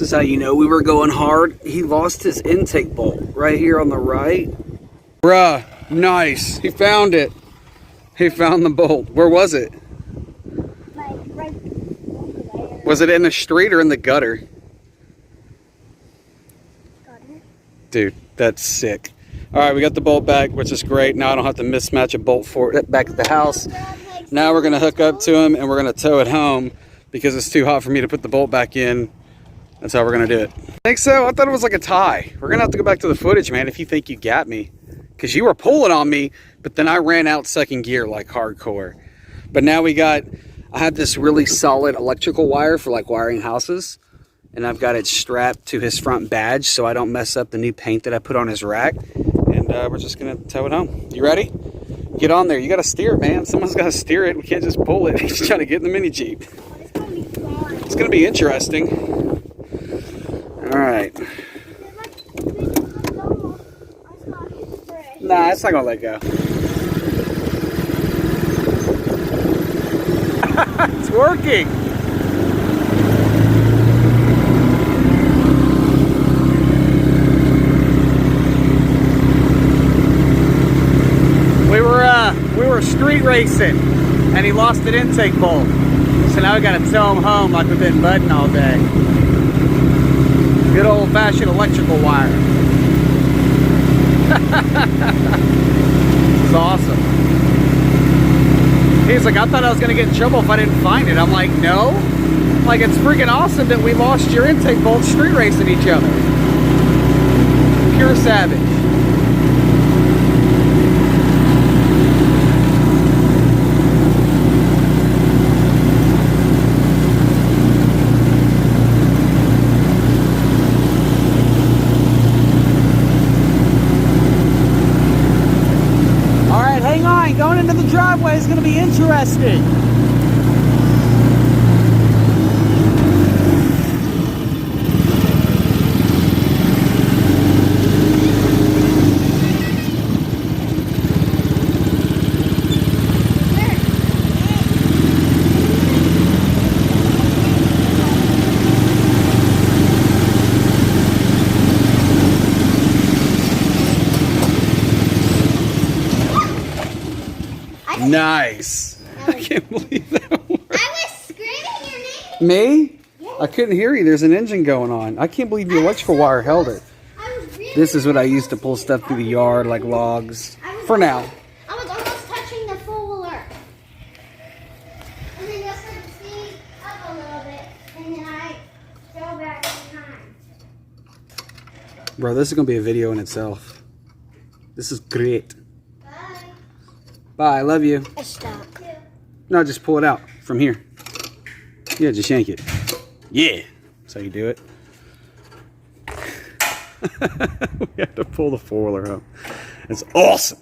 is how you know we were going hard. He lost his intake bolt right here on the right. Bruh, nice. He found it. He found the bolt. Where was it? Like right there. Was it in the street or in the gutter? Gutter. Dude, that's sick. All right, we got the bolt back, which is great. Now I don't have to mismatch a bolt for it back at the house. Now we're gonna hook up to him and we're gonna tow it home because it's too hot for me to put the bolt back in. That's how we're gonna do it. I think so. I thought it was like a tie. We're gonna have to go back to the footage, man, if you think you got me. Because you were pulling on me, but then I ran out second gear like hardcore. But now I have this really solid electrical wire for like wiring houses. And I've got it strapped to his front badge so I don't mess up the new paint that I put on his rack. And we're just gonna tow it home. You ready? Get on there. You gotta steer it, man. Someone's gotta steer it. We can't just pull it. He's trying to get in the mini Jeep. It's gonna be fun. It's gonna be interesting. All right. Nah, it's not gonna let go. It's working. We were street racing, and he lost an intake bolt. So now we gotta tow him home like we've been budding all day. Good old-fashioned electrical wire. It's awesome. He's like, I thought I was gonna get in trouble if I didn't find it. I'm like, no. Like, it's freaking awesome that we lost your intake bolt street racing each other. Pure savage. Going into the driveway is going to be interesting. Nice. I can't believe that worked. I was screaming your name. Me? Yeah. I couldn't hear you. There's an engine going on. I can't believe the electrical wire held it. This is what I used to pull stuff through the yard, like logs. For now. I was almost touching the four-wheeler. And then I started to speed up a little bit, and then I fell back in time. Bro, this is going to be a video in itself. This is great. Bye. Bye, I love you. I stopped. No, just pull it out from here. Yeah, just yank it. Yeah, that's how you do it. We have to pull the four-wheeler up. It's awesome.